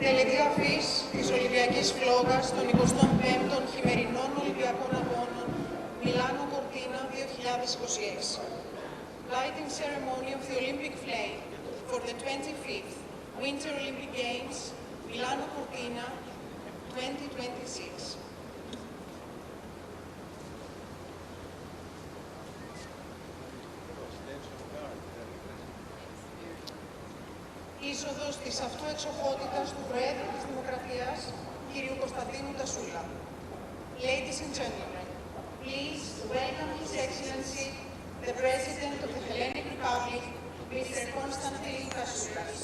Τελετή αφής της Ολυμπιακής Φλόγας των 25ων χειμερινών Ολυμπιακών Αγώνων Μιλάνο Κορτίνα 2026. Lighting ceremony of the Olympic flame for the 25th Winter Olympic Games Milano Cortina 2026. Είσοδος της αυτού εξοχότητας του Προέδρου της Δημοκρατίας, κ. Κωνσταντίνου Τασούλα. Ladies and gentlemen, please welcome His Excellency, the President of the Hellenic Republic, Mr. Konstantin Tasoulas.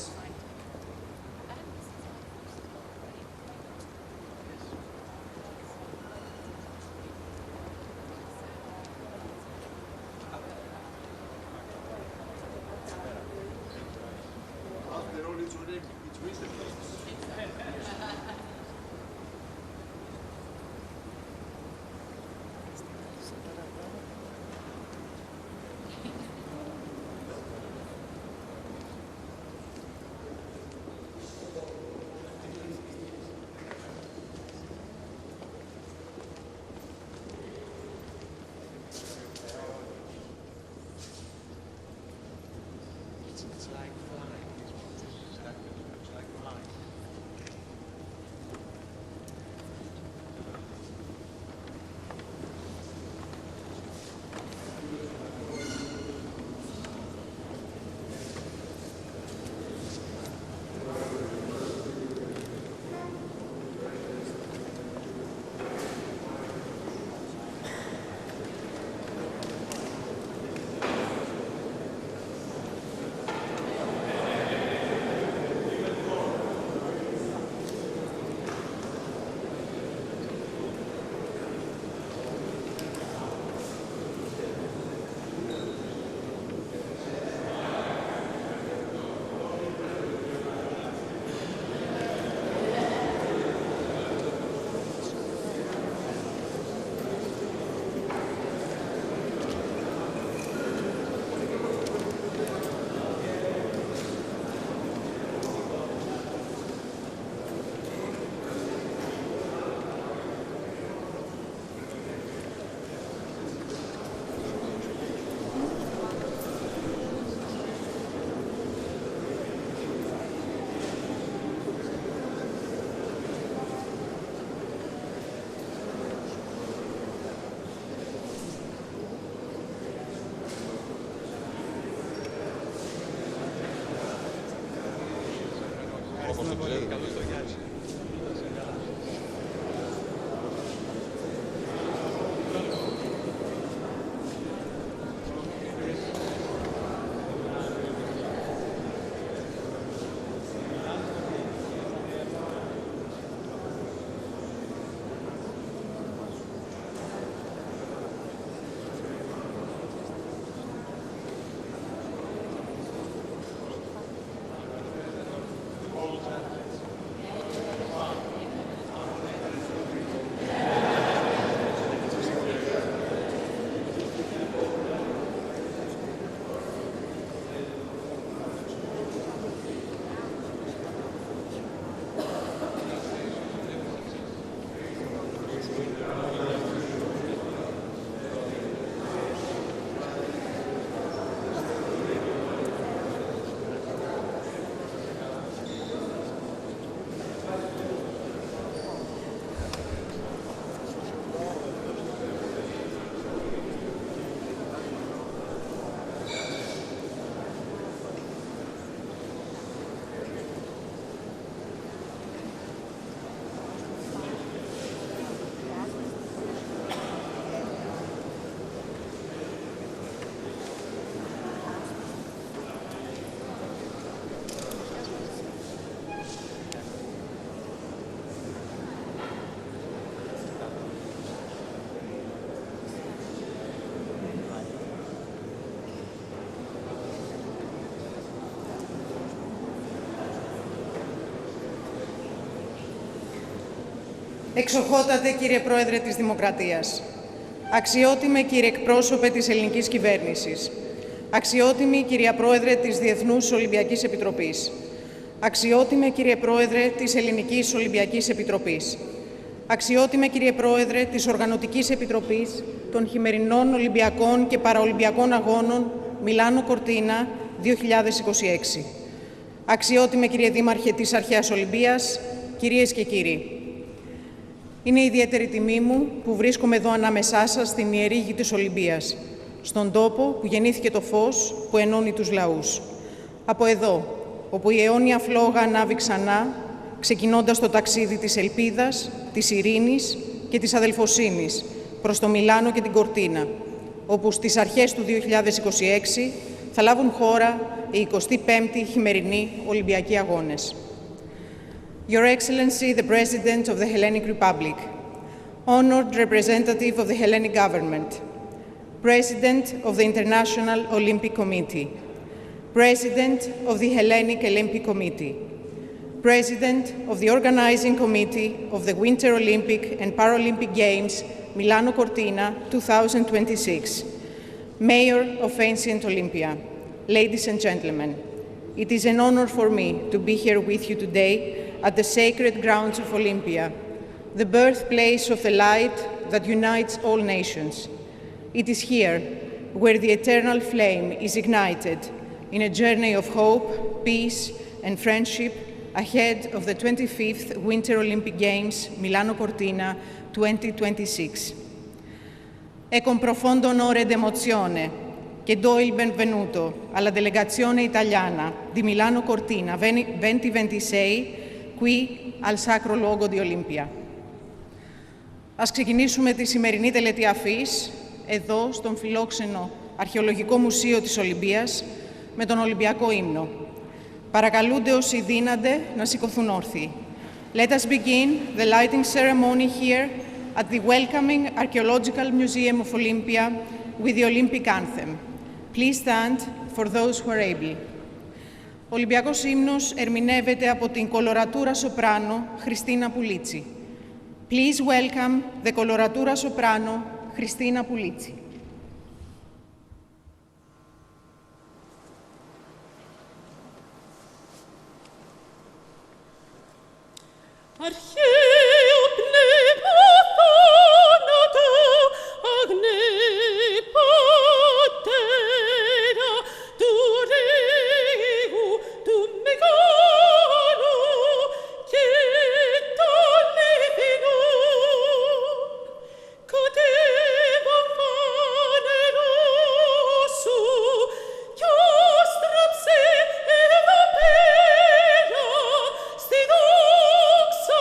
Εξοχότατε κύριε Πρόεδρε της Δημοκρατίας, αξιότιμε κύριε εκπρόσωπε της ελληνικής κυβέρνησης, αξιότιμη κυρία Πρόεδρε της Διεθνούς Ολυμπιακής Επιτροπής, Αξιότιμε κύριε Πρόεδρε της Ελληνικής Ολυμπιακής Επιτροπής. Αξιότιμε κύριε Πρόεδρε της Οργανωτικής Επιτροπής των χειμερινών Ολυμπιακών και Παραολυμπιακών Αγώνων Μιλάνο Κορτίνα 2026. Αξιότιμε κύριε Δήμαρχε της Αρχαίας Ολυμπίας, κυρίες και κύριοι. Είναι ιδιαίτερη τιμή μου που βρίσκομαι εδώ ανάμεσά σας στην ιερή γη της Ολυμπίας, στον τόπο που γεννήθηκε το φως που ενώνει τους λαούς. Από εδώ, όπου η αιώνια φλόγα ανάβει ξανά, ξεκινώντας το ταξίδι της ελπίδας, της ειρήνης και της αδελφοσύνης προς το Μιλάνο και την Κορτίνα, όπου στις αρχές του 2026 θα λάβουν χώρα οι 25η χειμερινοί Ολυμπιακοί Αγώνες. Your Excellency, the President of the Hellenic Republic, honored representative of the Hellenic Government, President of the International Olympic Committee, President of the Hellenic Olympic Committee, President of the Organizing Committee of the Winter Olympic and Paralympic Games Milano Cortina 2026, Mayor of Ancient Olympia, ladies and gentlemen, it is an honor for me to be here with you today at the sacred grounds of Olympia, the birthplace of the light that unites all nations. It is here where the eternal flame is ignited in a journey of hope, peace, and friendship ahead of the 25th Winter Olympic Games Milano Cortina 2026. È con profondo onore ed emozione che do il benvenuto alla delegazione italiana di Milano Cortina 2026 qui al Sacro Luogo di Olimpia. Ας ξεκινήσουμε τη σημερινή τελετή αφής εδώ στον φιλόξενο Αρχαιολογικό Μουσείο της Ολυμπίας με τον Ολυμπιακό ύμνο. Παρακαλούνται όσοι δύνανται να σηκωθούν όρθιοι. Let us begin the lighting ceremony here at the welcoming Archaeological Museum of Olympia with the Olympic anthem. Please stand for those who are able. Ο Ολυμπιακός ύμνος ερμηνεύεται από την κολορατούρα σοπράνο Χριστίνα Πουλίτσι. Please welcome the coloratura soprano Christina Pulizzi. Αρχαίο πνεύμα θάνατο, αγνέ πατέρα του ρήγου του μεγάλου και των ηθινών, κατέβα φανερό σου κι όστραψε εδώ πέρα στη δόξα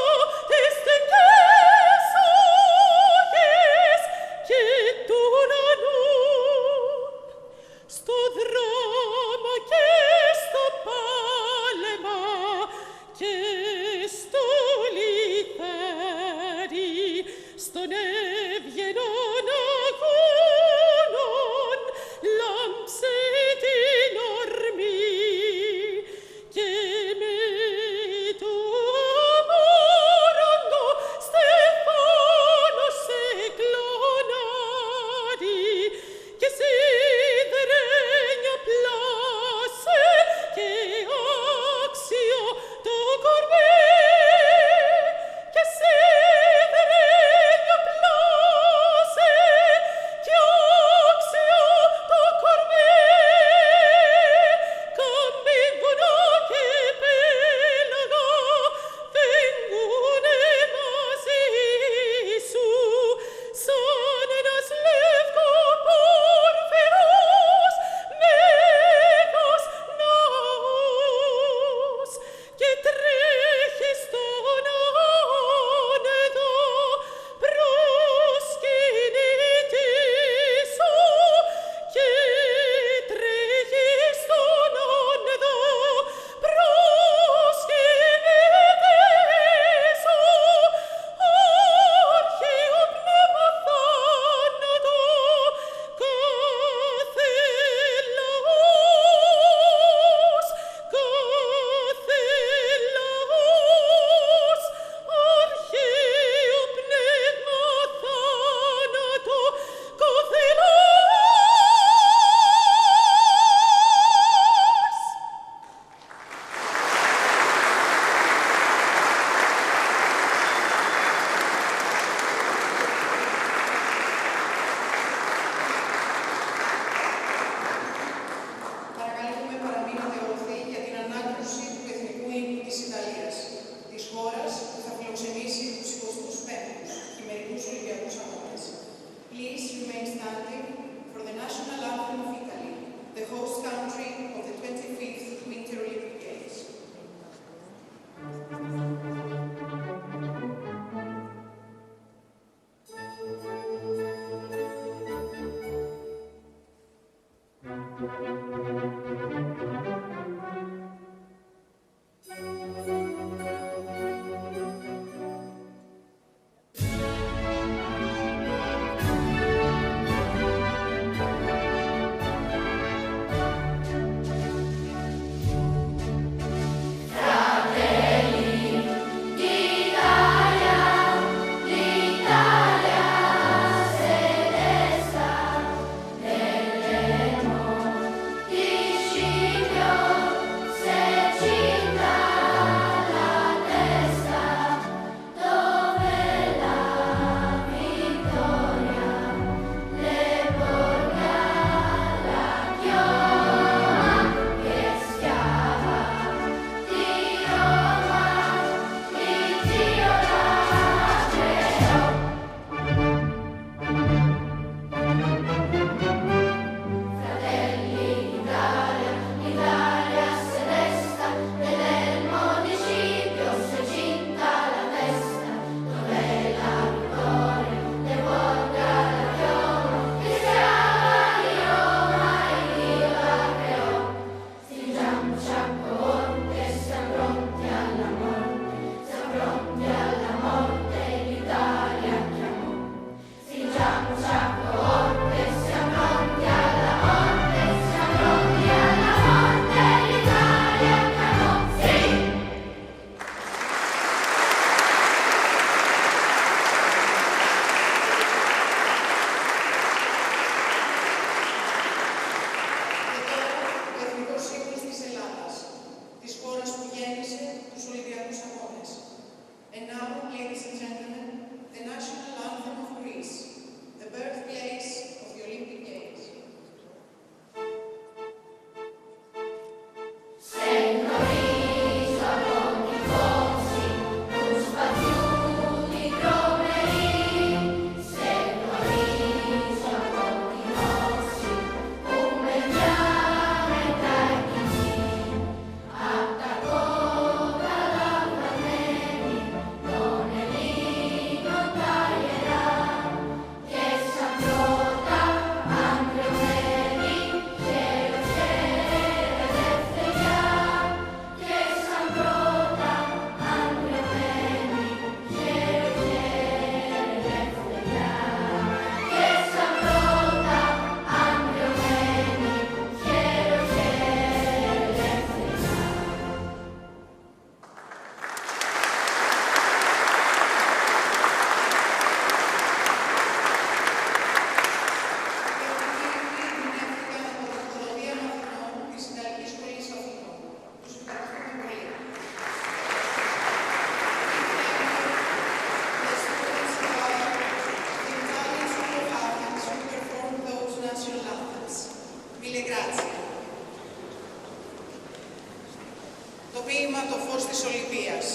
σήμα το φως της Ολυμπίας,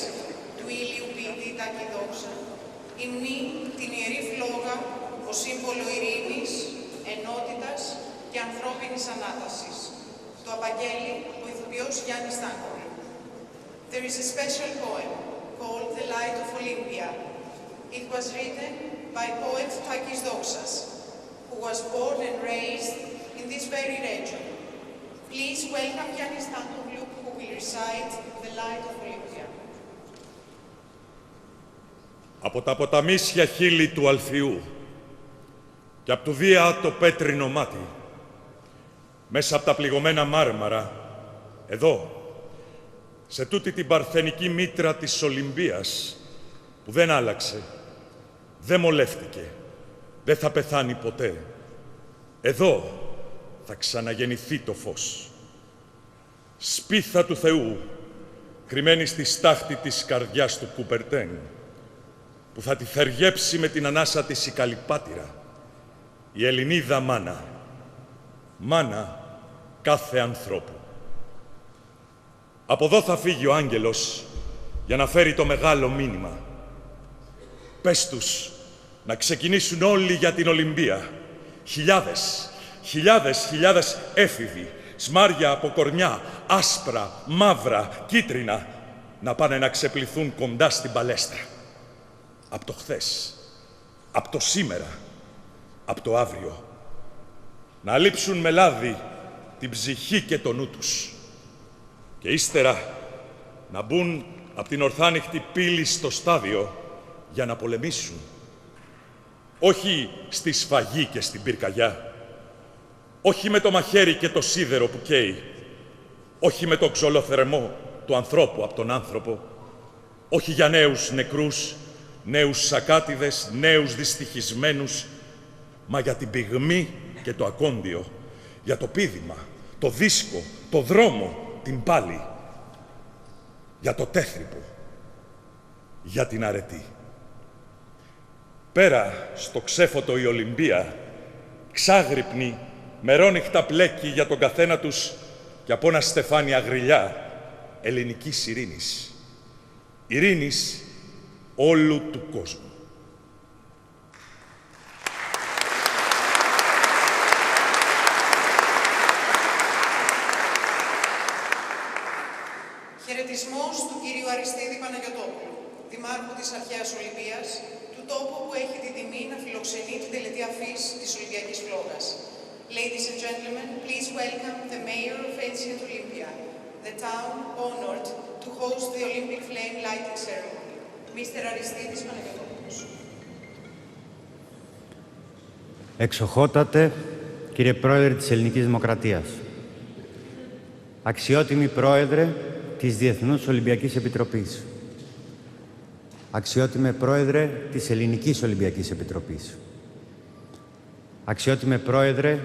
του ήλιου ποιητή τάκη δόξα, υμνεί την ιερή φλόγα ως σύμβολο ειρήνης, ενότητας και ανθρώπινης ανάτασης. Το απαγγέλει ο ηθοποιός Γιάννης Τάγκολη. There is a special poem called The Light of Olympia. It was written by poet Takis Doxas, who was born and raised in this very region. Please welcome Giannis Tantoglu, who will recite The Light of Olympia. Από τα ποταμίσια χείλη του Αλφιού και από του Δία το πέτρινο μάτι, μέσα από τα πληγωμένα μάρμαρα, εδώ, σε τούτη την παρθενική μήτρα της Ολυμπίας, που δεν άλλαξε, δεν μολεύτηκε, δεν θα πεθάνει ποτέ. Εδώ θα ξαναγεννηθεί το φως. Σπίθα του Θεού, κρυμμένη στη στάχτη της καρδιάς του Κουπερτέν, που θα τη θεργέψει με την ανάσα της η καλυπάτηρα, η Ελληνίδα μάνα, μάνα κάθε ανθρώπου. Από εδώ θα φύγει ο άγγελος για να φέρει το μεγάλο μήνυμα. Πες τους να ξεκινήσουν όλοι για την Ολυμπία. Χιλιάδες, χιλιάδες έφηβοι, σμάρια από κορμιά, άσπρα, μαύρα, κίτρινα, να πάνε να ξεπληθούν κοντά στην παλέστρα. Απ' το χθες, απ' το σήμερα, απ' το αύριο. Να λείψουν με λάδι την ψυχή και το νου τους. Και ύστερα να μπουν απ' την ορθάνυχτη πύλη στο στάδιο για να πολεμήσουν. Όχι στη σφαγή και στην πυρκαγιά. Όχι με το μαχαίρι και το σίδερο που καίει. Όχι με το ξολοθερμό του ανθρώπου από τον άνθρωπο. Όχι για νέους νεκρούς, νέους σακάτιδες, νέους δυστυχισμένους, μα για την πυγμή και το ακόντιο, για το πήδημα, το δίσκο, το δρόμο, την πάλη, για το τέθρυπο, για την αρετή. Πέρα στο ξέφωτο η Ολυμπία, ξάγρυπνη, μερόνυχτα πλέκει για τον καθένα τους και από ένα στεφάνι αγριλιά ελληνικής ειρήνης. Ειρήνης όλου του κόσμου. Χαιρετισμός του κυρίου Αριστίδη Παναγιωτόπουλου, Δημάρχου της Αρχαίας Ολυμπίας, του τόπου που έχει τη τιμή να φιλοξενεί την τελετή αφής της Ολυμπιακής Φλόγας. Ladies and gentlemen, please welcome the Mayor of Ancient Olympia, the town honored to host the Olympic flame lighting ceremony, Mr. Aristidis Panagiotou. Εξοχότατε, κύριε Πρόεδρε της Ελληνικής Δημοκρατίας, αξιότιμη Πρόεδρε της Διεθνούς Ολυμπιακής Επιτροπής, αξιότιμε Πρόεδρε της Ελληνικής Ολυμπιακής Επιτροπής, αξιότιμε Πρόεδρε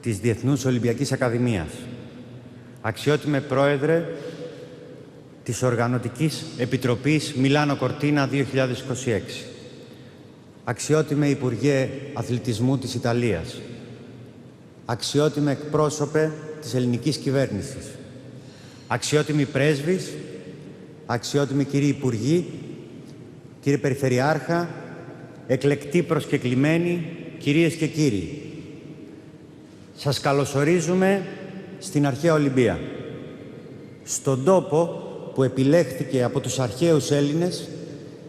της Διεθνούς Ολυμπιακής Ακαδημίας, αξιότιμε Πρόεδρε της Οργανωτικής Επιτροπής Μιλάνο Κορτίνα 2026, αξιότιμε Υπουργέ Αθλητισμού της Ιταλίας, αξιότιμε εκπρόσωπε της ελληνικής κυβέρνησης, αξιότιμοι πρέσβεις, αξιότιμοι κύριοι Υπουργοί, κύριε Περιφερειάρχα, εκλεκτοί προσκεκλημένοι, κυρίες και κύριοι. Σας καλωσορίζουμε στην Αρχαία Ολυμπία, στον τόπο που επιλέχθηκε από τους αρχαίους Έλληνες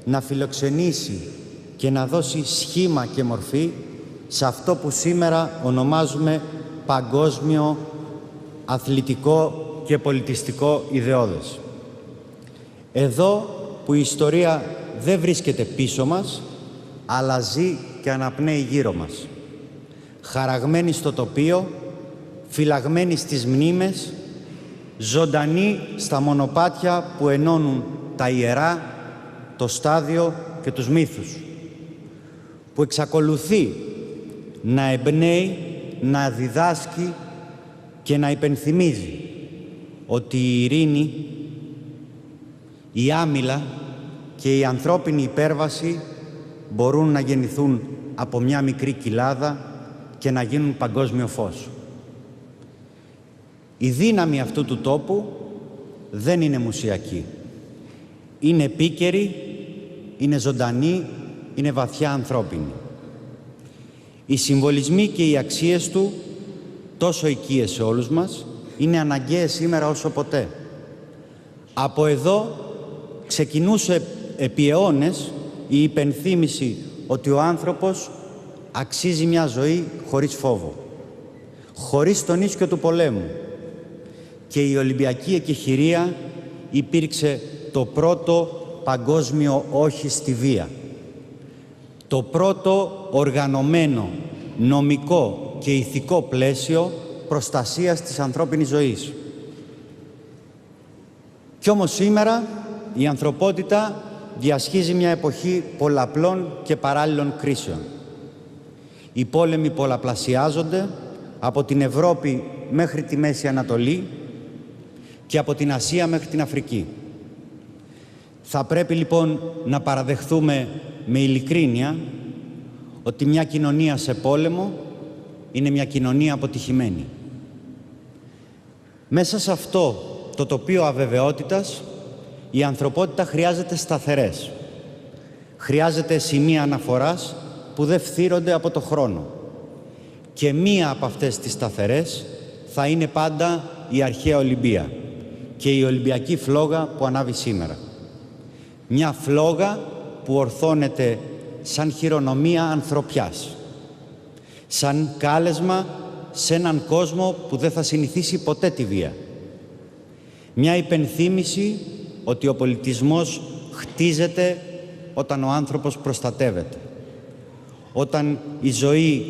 να φιλοξενήσει και να δώσει σχήμα και μορφή σε αυτό που σήμερα ονομάζουμε παγκόσμιο αθλητικό και πολιτιστικό ιδεώδες. Εδώ που η ιστορία δεν βρίσκεται πίσω μας, αλλά ζει και αναπνέει γύρω μας. Χαραγμένη στο τοπίο, φυλαγμένη στις μνήμες, ζωντανή στα μονοπάτια που ενώνουν τα ιερά, το στάδιο και τους μύθους, που εξακολουθεί να εμπνέει, να διδάσκει και να υπενθυμίζει ότι η ειρήνη, η άμυλα και η ανθρώπινη υπέρβαση μπορούν να γεννηθούν από μια μικρή κοιλάδα και να γίνουν παγκόσμιο φως. Η δύναμη αυτού του τόπου δεν είναι μουσιακή. Είναι επίκαιρη, είναι ζωντανή, είναι βαθιά ανθρώπινη. Οι συμβολισμοί και οι αξίες του, τόσο οικείες σε όλους μας, είναι αναγκαίες σήμερα όσο ποτέ. Από εδώ ξεκινούσε επί αιώνες η υπενθύμηση ότι ο άνθρωπος αξίζει μια ζωή χωρίς φόβο, χωρίς τον ίσκιο του πολέμου. Και η Ολυμπιακή εκεχηρία υπήρξε το πρώτο παγκόσμιο όχι στη βία. Το πρώτο οργανωμένο, νομικό και ηθικό πλαίσιο προστασίας της ανθρώπινης ζωής. Κι όμως σήμερα η ανθρωπότητα διασχίζει μια εποχή πολλαπλών και παράλληλων κρίσεων. Οι πόλεμοι πολλαπλασιάζονται από την Ευρώπη μέχρι τη Μέση Ανατολή και από την Ασία μέχρι την Αφρική. Θα πρέπει λοιπόν να παραδεχθούμε με ειλικρίνεια ότι μια κοινωνία σε πόλεμο είναι μια κοινωνία αποτυχημένη. Μέσα σε αυτό το τοπίο αβεβαιότητας, η ανθρωπότητα χρειάζεται σταθερές. Χρειάζεται σημεία αναφοράς που δεν φθύρονται από το χρόνο. Και μία από αυτές τις σταθερές θα είναι πάντα η αρχαία Ολυμπία και η Ολυμπιακή φλόγα που ανάβει σήμερα. Μια φλόγα που ορθώνεται σαν χειρονομία ανθρωπιάς, σαν κάλεσμα σε έναν κόσμο που δεν θα συνηθίσει ποτέ τη βία. Μια υπενθύμηση ότι ο πολιτισμός χτίζεται όταν ο άνθρωπος προστατεύεται, όταν η ζωή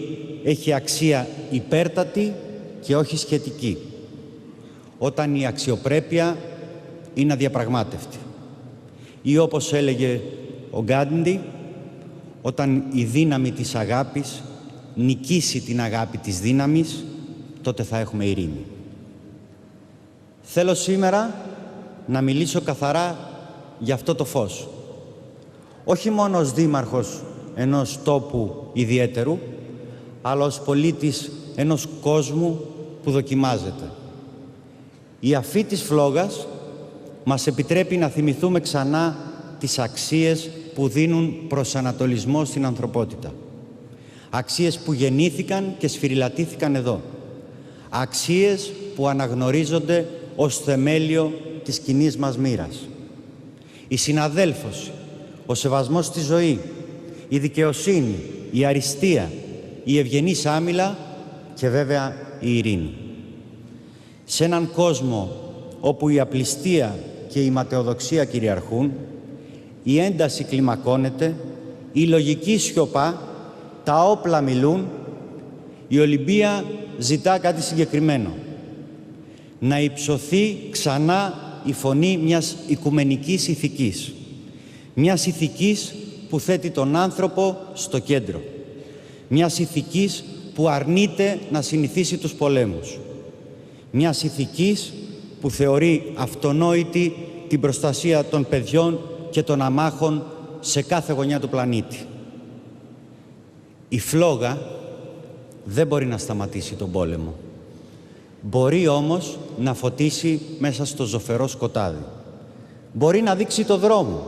έχει αξία υπέρτατη και όχι σχετική, όταν η αξιοπρέπεια είναι αδιαπραγμάτευτη. Ή όπως έλεγε ο Γκάντι, όταν η δύναμη της αγάπης νικήσει την αγάπη της δύναμης, τότε θα έχουμε ειρήνη. Θέλω σήμερα να μιλήσω καθαρά για αυτό το φως. Όχι μόνο ως δήμαρχος ενός τόπου ιδιαίτερου, αλλά ως πολίτης ενός κόσμου που δοκιμάζεται. Η αφή της φλόγας μας επιτρέπει να θυμηθούμε ξανά τις αξίες που δίνουν προσανατολισμό στην ανθρωπότητα. Αξίες που γεννήθηκαν και σφυριλατήθηκαν εδώ. Αξίες που αναγνωρίζονται ως θεμέλιο της κοινής μας μοίρας. Η συναδέλφωση, ο σεβασμός στη ζωή, η δικαιοσύνη, η αριστεία, η ευγενής άμυλα και βέβαια η ειρήνη. Σε έναν κόσμο όπου η απληστία και η ματαιοδοξία κυριαρχούν, η ένταση κλιμακώνεται, η λογική σιωπά, τα όπλα μιλούν, η Ολυμπία ζητά κάτι συγκεκριμένο. Να υψωθεί ξανά η φωνή μιας οικουμενικής ηθικής. Μιας ηθικής που θέτει τον άνθρωπο στο κέντρο. Μιας ηθικής που αρνείται να συνηθίσει τους πολέμους. Μιας ηθικής που θεωρεί αυτονόητη την προστασία των παιδιών και των αμάχων σε κάθε γωνιά του πλανήτη. Η φλόγα δεν μπορεί να σταματήσει τον πόλεμο. Μπορεί όμως να φωτίσει μέσα στο ζωφερό σκοτάδι. Μπορεί να δείξει το δρόμο.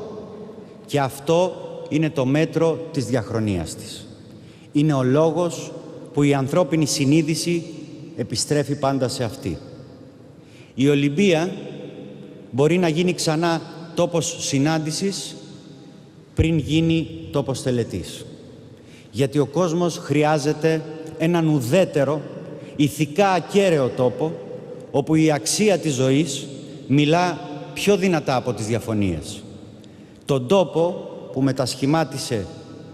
Και αυτό είναι το μέτρο της διαχρονίας της. Είναι ο λόγος που η ανθρώπινη συνείδηση επιστρέφει πάντα σε αυτή. Η Ολυμπία μπορεί να γίνει ξανά τόπος συνάντησης πριν γίνει τόπος τελετής. Γιατί ο κόσμος χρειάζεται έναν ουδέτερο, ηθικά ακέραιο τόπο, όπου η αξία της ζωής μιλά πιο δυνατά από τις διαφωνίες. Τον τόπο που μετασχημάτισε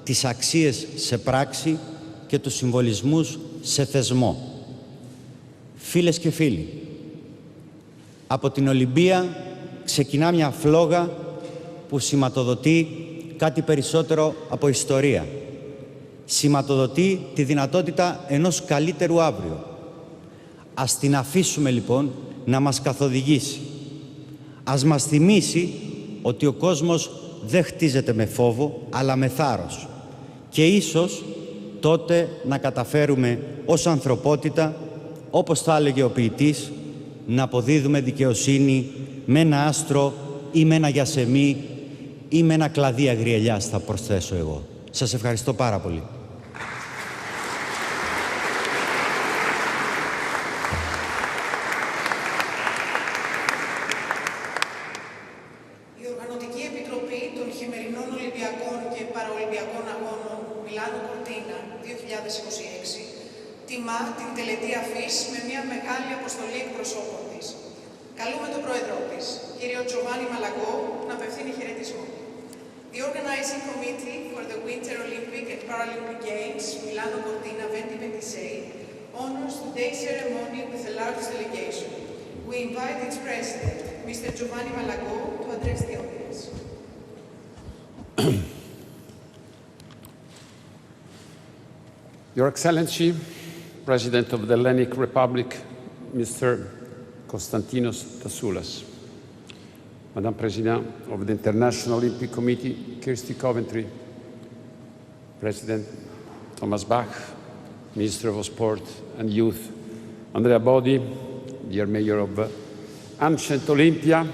τις αξίες σε πράξη και τους συμβολισμούς σε θεσμό. Φίλες και φίλοι, από την Ολυμπία ξεκινά μια φλόγα που σηματοδοτεί κάτι περισσότερο από ιστορία. Σηματοδοτεί τη δυνατότητα ενός καλύτερου αύριο. Ας την αφήσουμε λοιπόν να μας καθοδηγήσει. Ας μας θυμίσει ότι ο κόσμος δεν χτίζεται με φόβο, αλλά με θάρρος. Και ίσως τότε να καταφέρουμε ως ανθρωπότητα, όπως θα έλεγε ο ποιητής, να αποδίδουμε δικαιοσύνη με ένα άστρο ή με ένα γιασεμί ή με ένα κλαδί αγριελιάς, θα προσθέσω εγώ. Σας ευχαριστώ πάρα πολύ. Η Οργανωτική Επιτροπή των Χειμερινών Ολυμπιακών και Παραολυμπιακών Αγώνων Μιλάνο Κορτίνα 2026 τιμά την τελετή αφής με μια μεγάλη αποστολή εκπροσώπων της. Καλούμε τον πρόεδρό της, κύριο Giovanni Malagò, να απευθύνει χαιρετισμό. The Organizing Committee for the Winter Olympic and Paralympic Games Milano Cortina 2026 honors today's ceremony with a large delegation. We invite its president, Mr. Giovanni Malagò, to address the audience. Your Excellency, President of the Hellenic Republic, Mr. Konstantinos Tassoulas, Madame President of the International Olympic Committee, Kirsty Coventry, President Thomas Bach, Minister of Sport and Youth, Andrea Bodi, dear Mayor of Ancient Olympia,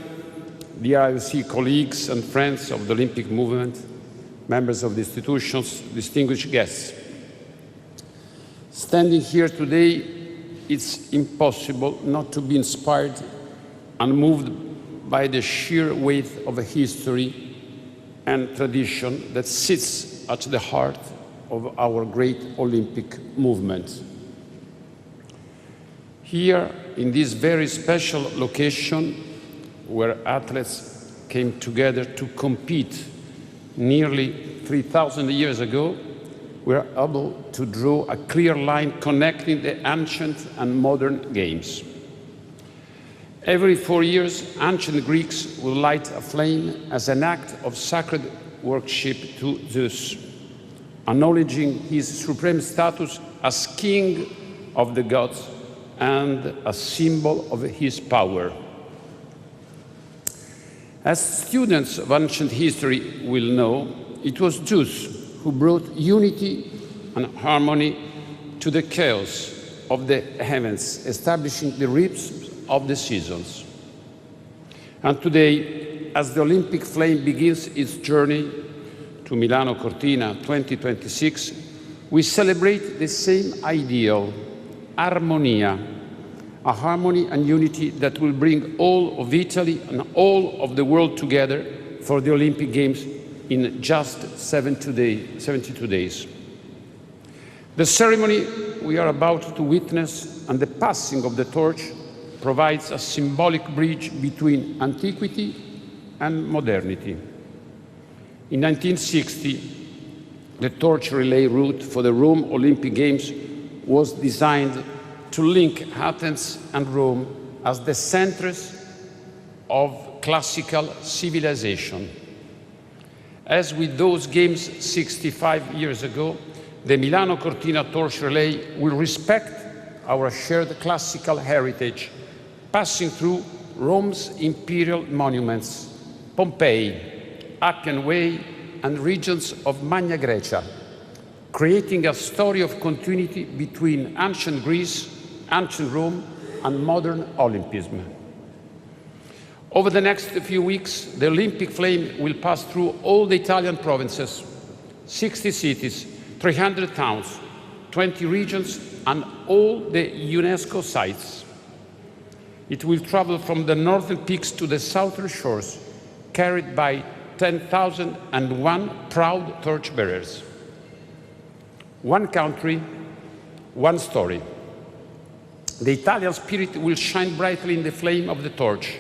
dear IOC colleagues and friends of the Olympic movement, members of the institutions, distinguished guests. Standing here today, it's impossible not to be inspired and moved by the sheer weight of a history and tradition that sits at the heart of our great Olympic movement. Here, in this very special location, where athletes came together to compete nearly 3,000 years ago, we are able to draw a clear line connecting the ancient and modern games. Every 4 years, ancient Greeks will light a flame as an act of sacred worship to Zeus, acknowledging his supreme status as king of the gods and a symbol of his power. As students of ancient history will know, it was Zeus who brought unity and harmony to the chaos of the heavens, establishing the rhythms of the seasons. And today, as the Olympic flame begins its journey to Milano Cortina 2026, we celebrate the same ideal, harmonia, a harmony and unity that will bring all of Italy and all of the world together for the Olympic Games in just 72 days. The ceremony we are about to witness and the passing of the torch provides a symbolic bridge between antiquity and modernity. In 1960, the torch relay route for the Rome Olympic Games was designed to link Athens and Rome as the centers of classical civilization. As with those games 65 years ago, the Milano Cortina torch relay will respect our shared classical heritage, passing through Rome's imperial monuments, Pompeii, Appian Way, and regions of Magna Graecia, creating a story of continuity between ancient Greece, ancient Rome, and modern Olympism. Over the next few weeks, the Olympic flame will pass through all the Italian provinces, 60 cities, 300 towns, 20 regions, and all the UNESCO sites. It will travel from the northern peaks to the southern shores, carried by 10,001 proud torchbearers. One country, one story. The Italian spirit will shine brightly in the flame of the torch,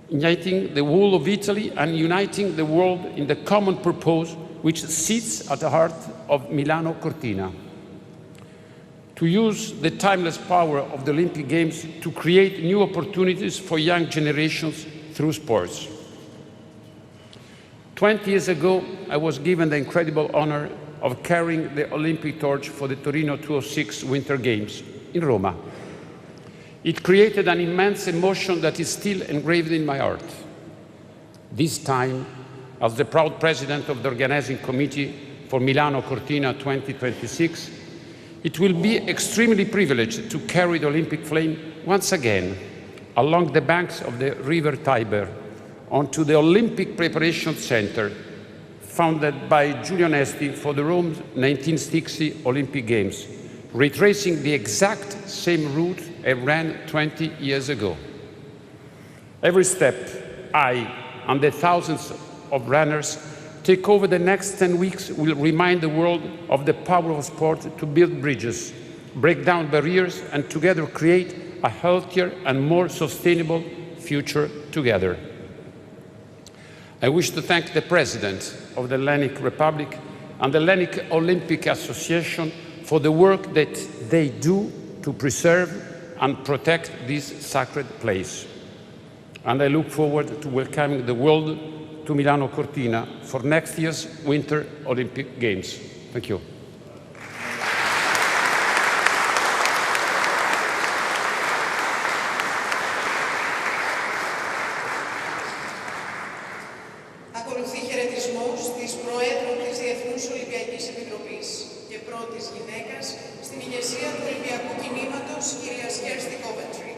uniting the whole of Italy and uniting the world in the common purpose which sits at the heart of Milano Cortina. To use the timeless power of the Olympic Games to create new opportunities for young generations through sports. 20 years ago, I was given the incredible honor of carrying the Olympic torch for the Torino 2006 Winter Games in Roma. It created an immense emotion that is still engraved in my heart. This time, as the proud president of the organizing committee for Milano Cortina 2026, it will be extremely privileged to carry the Olympic flame once again, along the banks of the river Tiber onto the Olympic Preparation Center founded by Giulio Onesti for the Rome 1960 Olympic Games, retracing the exact same route I ran 20 years ago. Every step I and the thousands of runners take over the next 10 weeks will remind the world of the power of sport to build bridges, break down barriers, and together create a healthier and more sustainable future together. I wish to thank the President of the Hellenic Republic and the Hellenic Olympic Association for the work that they do to preserve and protect this sacred place. And I look forward to welcoming the world to Milano Cortina for next year's Winter Olympic Games. Thank you. Ακολουθεί χαιρετισμός της Προέδρου της Διεθνούς Ολυμπιακής Επιτροπής και πρώτης γυναίκας στην ηγεσία του Ολυμπιακού Κινήματος, κυρίας Kirsty Coventry.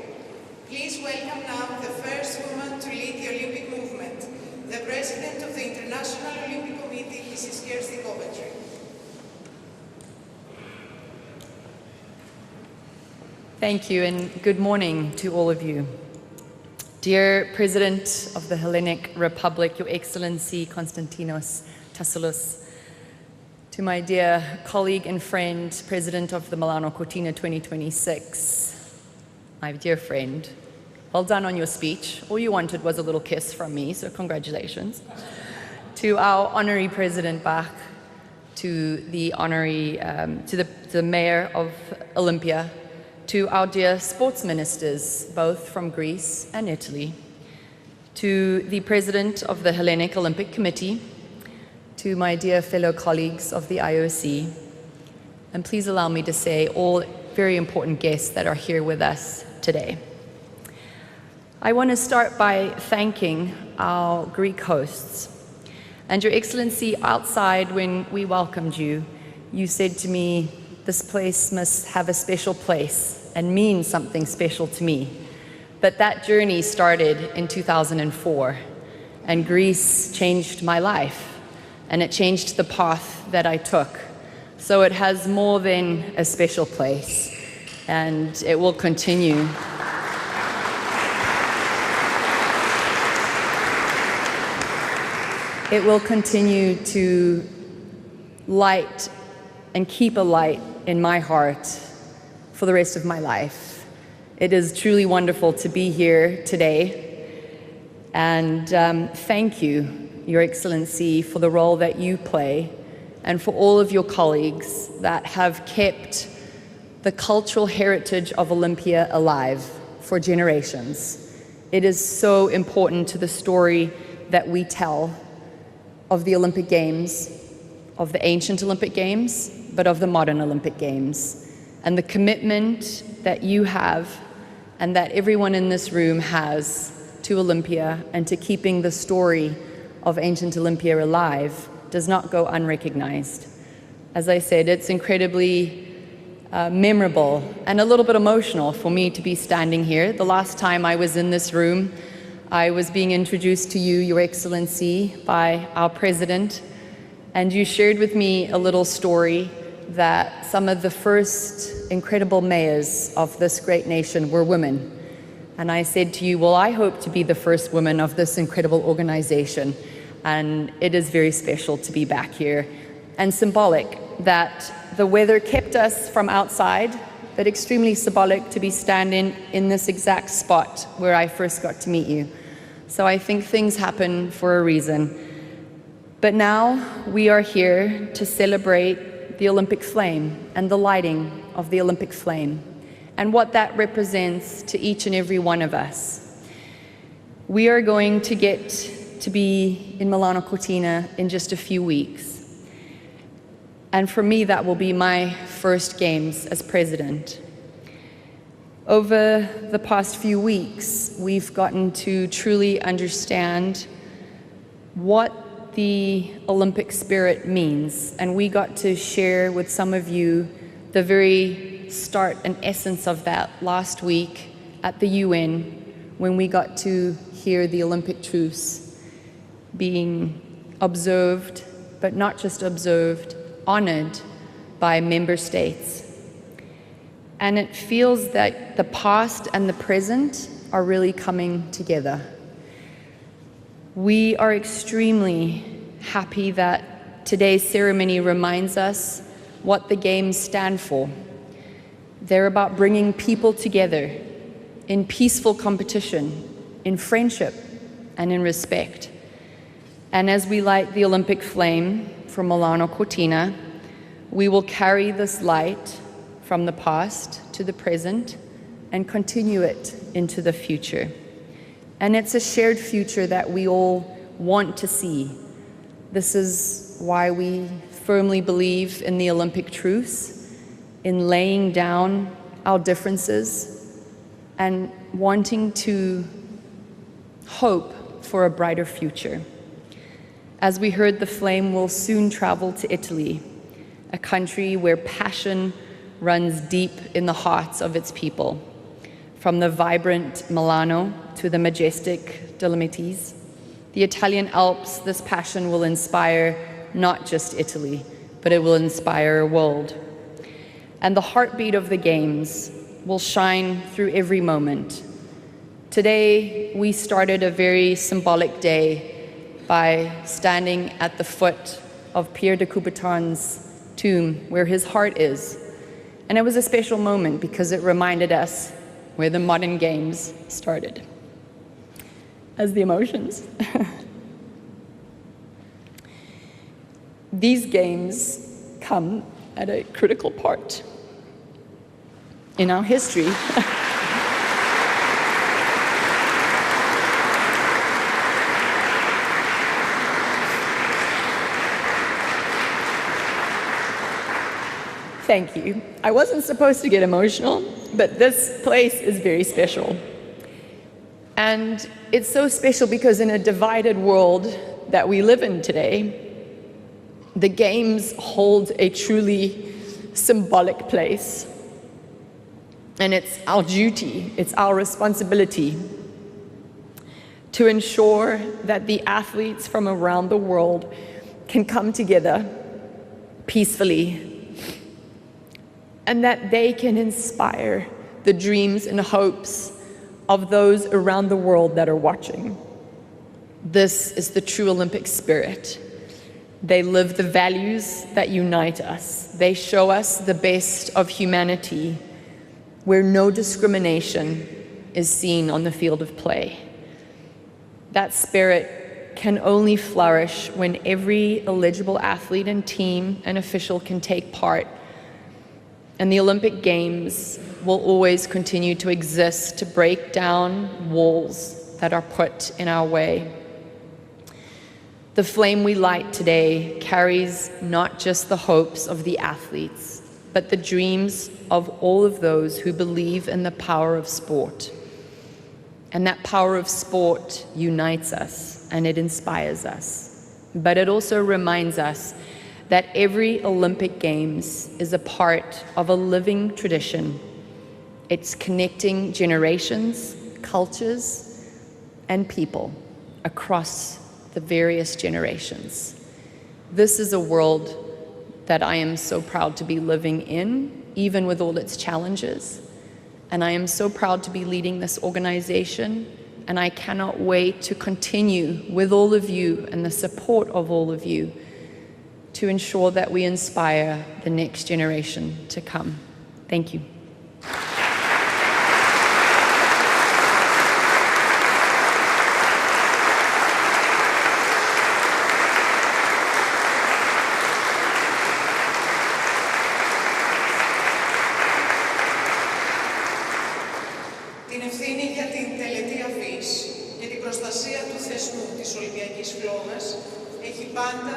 Please welcome now the first woman to lead the Olympic movement, the President of the International Olympic Committee, Mrs. Kirsty Coventry. Thank you and good morning to all of you. Dear President of the Hellenic Republic, Your Excellency Konstantinos Tassilos, to my dear colleague and friend, President of the Milano Cortina 2026, my dear friend, well done on your speech. All you wanted was a little kiss from me, so congratulations. To our honorary President Bach, to the honorary, to the Mayor of Olympia, to our dear sports ministers, both from Greece and Italy, to the President of the Hellenic Olympic Committee, to my dear fellow colleagues of the IOC, and please allow me to say all very important guests that are here with us today. I want to start by thanking our Greek hosts. And Your Excellency, outside when we welcomed you, you said to me, this place must have a special place and mean something special to me. But that journey started in 2004, and Greece changed my life, and it changed the path that I took. So it has more than a special place, and it will continue. It will continue to light and keep a light in my heart for the rest of my life. It is truly wonderful to be here today. And thank you, Your Excellency, for the role that you play and for all of your colleagues that have kept the cultural heritage of Olympia alive for generations. It is so important to the story that we tell of the Olympic Games, of the ancient Olympic Games, but of the modern Olympic Games. And the commitment that you have and that everyone in this room has to Olympia and to keeping the story of ancient Olympia alive does not go unrecognized. As I said, it's incredibly memorable and a little bit emotional for me to be standing here. The last time I was in this room, I was being introduced to you, Your Excellency, by our President, and you shared with me a little story that some of the first incredible mayors of this great nation were women. And I said to you, well, I hope to be the first woman of this incredible organization. And it is very special to be back here and symbolic that the weather kept us from outside, but extremely symbolic to be standing in this exact spot where I first got to meet you. So I think things happen for a reason. But now we are here to celebrate the Olympic flame and the lighting of the Olympic flame and what that represents to each and every one of us. We are going to get to be in Milano Cortina in just a few weeks. And for me, that will be my first games as president. Over the past few weeks, we've gotten to truly understand what the Olympic spirit means, and we got to share with some of you the very start and essence of that last week at the UN when we got to hear the Olympic truce being observed, but not just observed, honored by member states. And it feels that the past and the present are really coming together. We are extremely happy that today's ceremony reminds us what the Games stand for. They're about bringing people together in peaceful competition, in friendship, and in respect. And as we light the Olympic flame from Milano Cortina, we will carry this light from the past to the present and continue it into the future. And it's a shared future that we all want to see. This is why we firmly believe in the Olympic truce, in laying down our differences and wanting to hope for a brighter future. As we heard, the flame will soon travel to Italy, a country where passion runs deep in the hearts of its people. From the vibrant Milano to the majestic Dolomites, the Italian Alps, this passion will inspire not just Italy, but it will inspire a world. And the heartbeat of the Games will shine through every moment. Today, we started a very symbolic day by standing at the foot of Pierre de Coubertin's tomb, where his heart is. And it was a special moment because it reminded us where the modern Games started. As the emotions. These Games come at a critical part in our history. Thank you. I wasn't supposed to get emotional, but this place is very special. And it's so special because in a divided world that we live in today, the Games hold a truly symbolic place. And it's our duty, it's our responsibility to ensure that the athletes from around the world can come together peacefully and that they can inspire the dreams and hopes of those around the world that are watching. This is the true Olympic spirit. They live the values that unite us. They show us the best of humanity, where no discrimination is seen on the field of play. That spirit can only flourish when every eligible athlete and team and official can take part. And the Olympic Games will always continue to exist to break down walls that are put in our way. The flame we light today carries not just the hopes of the athletes, but the dreams of all of those who believe in the power of sport. And that power of sport unites us and it inspires us. But it also reminds us that every Olympic Games is a part of a living tradition. It's connecting generations, cultures, and people across the various generations. This is a world that I am so proud to be living in, even with all its challenges. And I am so proud to be leading this organization, and I cannot wait to continue with all of you and the support of all of you to ensure that we inspire the next generation to come. Thank you. Την ευθύνη για την τελετή αφής και την προστασία του θεσμού της Ολυμπιακής Φλόγας έχει πάντα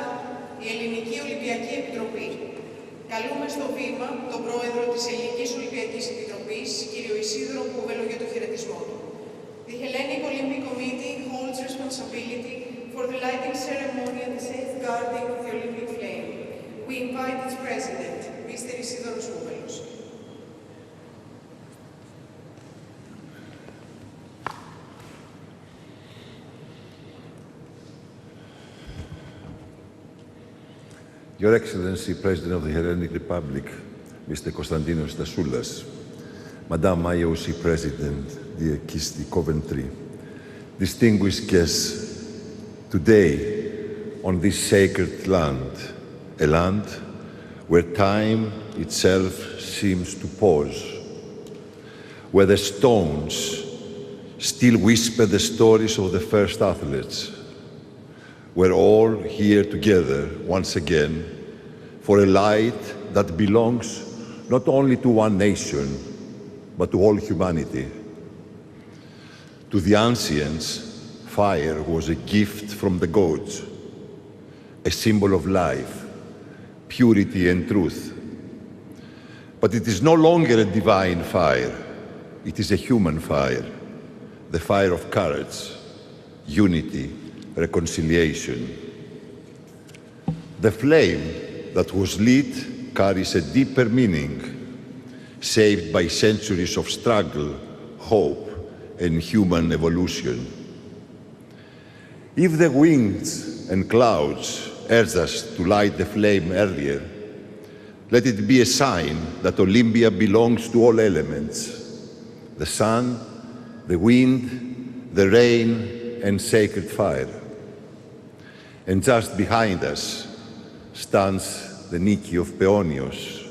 η Ελληνική Ολυμπιακή Επιτροπή. Καλούμε στο βήμα τον πρόεδρο της Ελληνικής Ολυμπιακής Επιτροπής, κύριο Ισίδωρο Κούβελο, για το χαιρετισμό του. The Hellenic Olympic Committee holds responsibility for the lighting ceremony and the safeguarding of the Olympic flame. We invite its president, Mr. Isídoros Kouvelos. Your Excellency, President of the Hellenic Republic, Mr. Konstantinos Tasoulas, Madame IOC President, dear Kirsty Coventry, distinguished guests, today on this sacred land, a land where time itself seems to pause, where the stones still whisper the stories of the first athletes. We're all here together once again for a light that belongs not only to one nation, but to all humanity. To the ancients, fire was a gift from the gods, a symbol of life, purity and truth. But it is no longer a divine fire, it is a human fire, the fire of courage, unity, reconciliation. The flame that was lit carries a deeper meaning, shaped by centuries of struggle, hope, and human evolution. If the winds and clouds urge us to light the flame earlier, let it be a sign that Olympia belongs to all elements: the sun, the wind, the rain, and sacred fire. And just behind us stands the Nike of Peonios,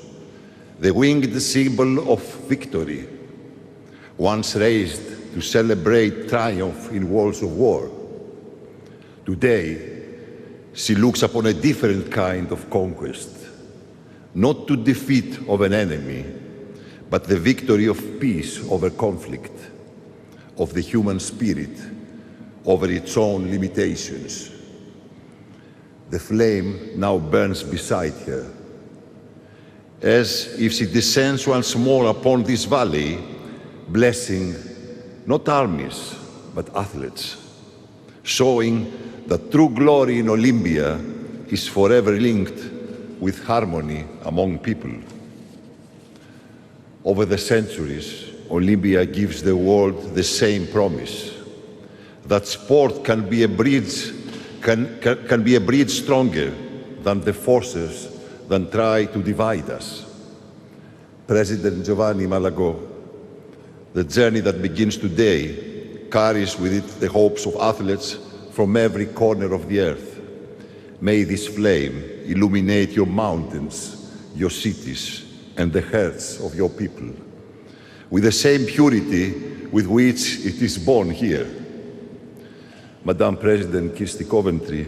the winged symbol of victory, once raised to celebrate triumph in wars of war. Today, she looks upon a different kind of conquest, not to defeat of an enemy, but the victory of peace over conflict, of the human spirit over its own limitations. The flame now burns beside her, as if she descends once more upon this valley, blessing not armies, but athletes, showing that true glory in Olympia is forever linked with harmony among people. Over the centuries, Olympia gives the world the same promise, that sport can be a bridge stronger than the forces that try to divide us. President Giovanni Malagò, the journey that begins today carries with it the hopes of athletes from every corner of the earth. May this flame illuminate your mountains, your cities, and the hearts of your people, with the same purity with which it is born here. Madam President Kirsty Coventry,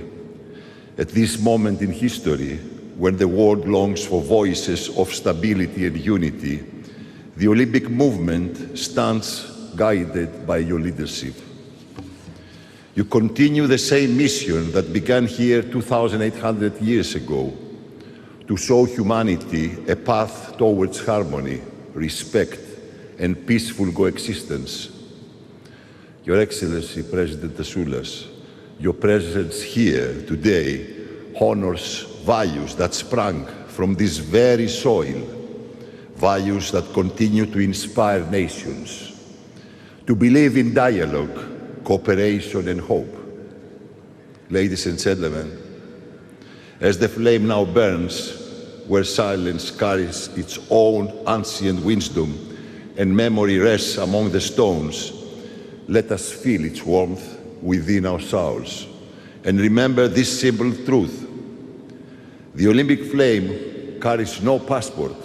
at this moment in history, when the world longs for voices of stability and unity, the Olympic movement stands guided by your leadership. You continue the same mission that began here 2,800 years ago, to show humanity a path towards harmony, respect, and peaceful coexistence. Your Excellency, President Tasoulas, your presence here today honors values that sprang from this very soil, values that continue to inspire nations, to believe in dialogue, cooperation, and hope. Ladies and gentlemen, as the flame now burns, where silence carries its own ancient wisdom and memory rests among the stones, let us feel its warmth within our souls and remember this simple truth. The Olympic flame carries no passport.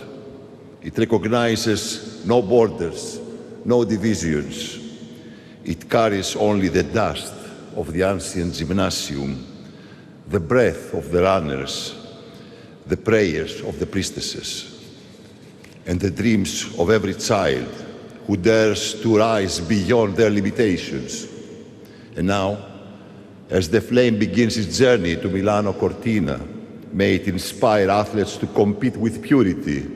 It recognizes no borders, no divisions. It carries only the dust of the ancient gymnasium, the breath of the runners, the prayers of the priestesses, and the dreams of every child who dares to rise beyond their limitations. And now, as the flame begins its journey to Milano Cortina, may it inspire athletes to compete with purity,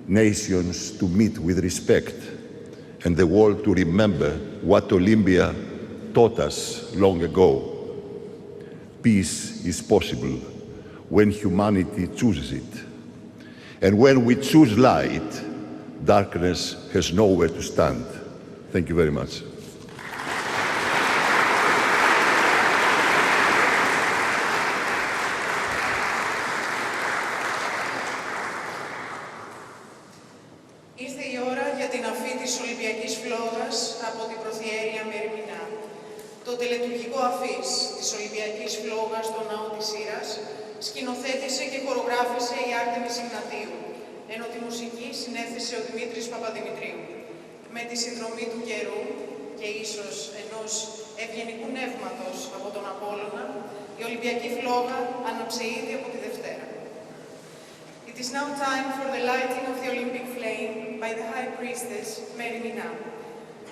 nations to meet with respect, and the world to remember what Olympia taught us long ago. Peace is possible when humanity chooses it. And when we choose light, darkness has nowhere to stand. Thank you very much. Ολυμπιακής φλόγας στο ναό της Σύρας, σκηνοθέτησε και χορογράφησε η Άρτεμις Ιγνατίου, ενώ τη μουσική συνέθεσε ο Δημήτρης Παπαδημητρίου. Με τη συνδρομή του καιρού και ίσως ενός ευγενικού νεύματος από τον Απόλλωνα, η Ολυμπιακή φλόγα άναψε ήδη από τη Δευτέρα. It is now time for the lighting of the Olympic flame by the High Priestess, Mary Mina.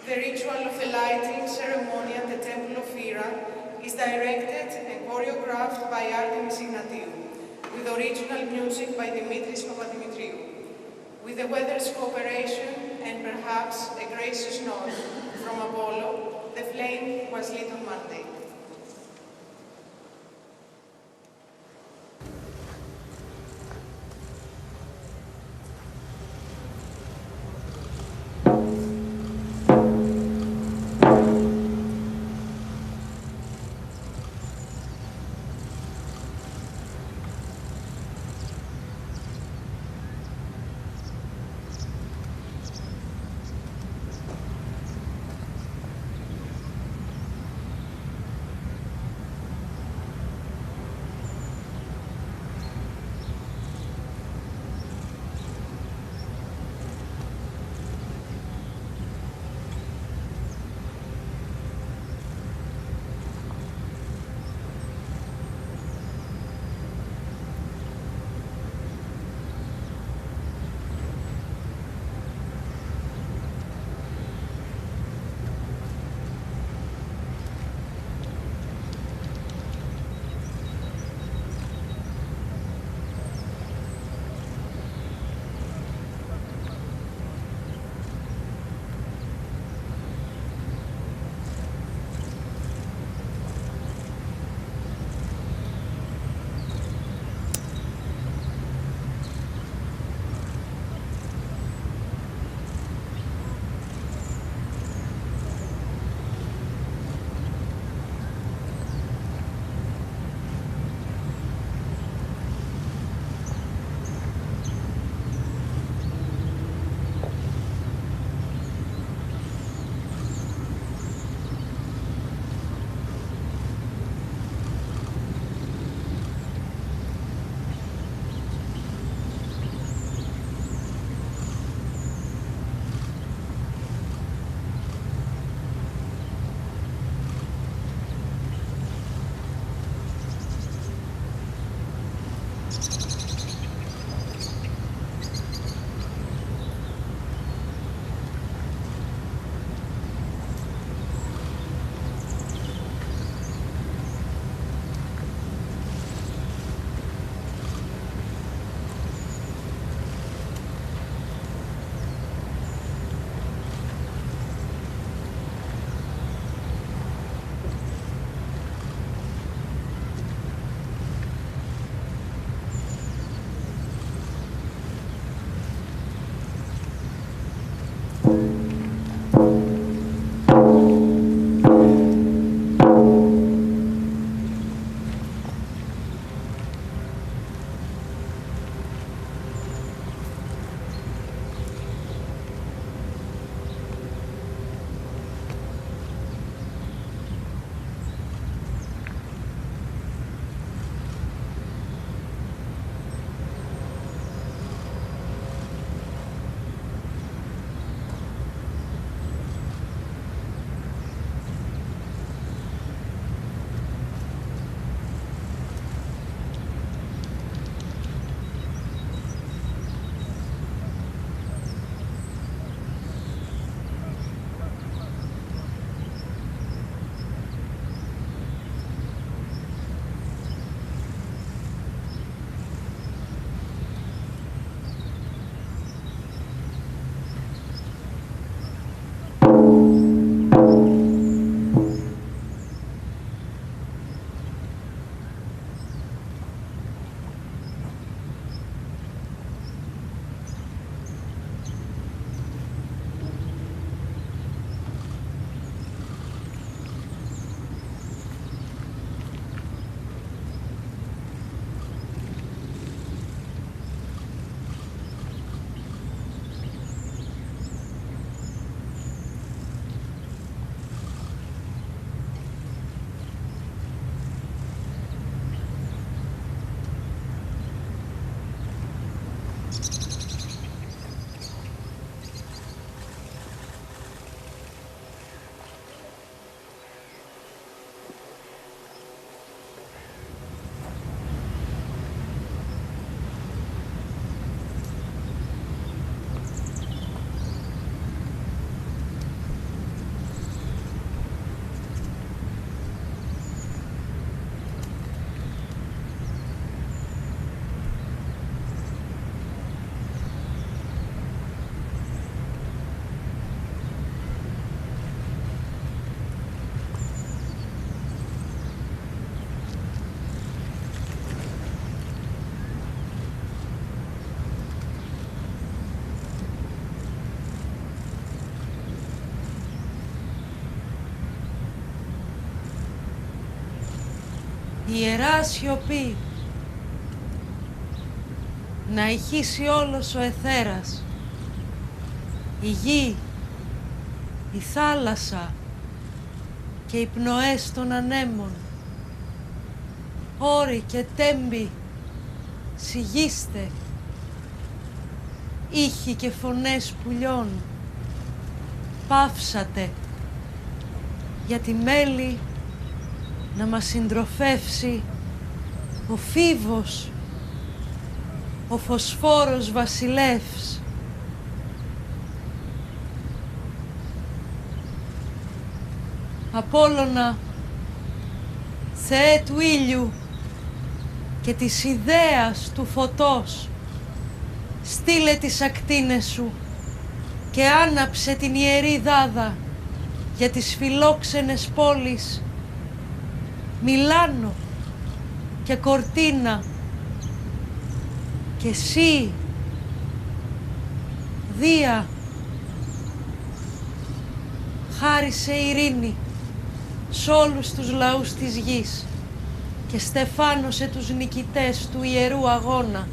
The ritual of the lighting ceremony at the Temple of Hera is directed and choreographed by Artemis Ignatiu, with original music by Dimitris Papadimitriou. With the weather's cooperation and perhaps a gracious nod from Apollo, the flame was lit on Monday. η ιερά σιωπή, να ηχήσει όλος ο αιθέρας, η γη, η θάλασσα και οι πνοές των ανέμων, όροι και τέμποι, σιγήστε, ήχοι και φωνές πουλιών, παύσατε, για τη μέλη να μας συντροφεύσει ο φίβος, ο φωσφόρος βασιλεύς. Απόλλωνα, Θεέ του ήλιου και της ιδέας του φωτός, στείλε τις ακτίνες σου και άναψε την ιερή δάδα για τις φιλόξενες πόλεις Μιλάνο και Κορτίνα, και εσύ, Δία, χάρισε ειρήνη σ' όλους τους λαούς της γης και στεφάνωσε τους νικητές του ιερού αγώνα.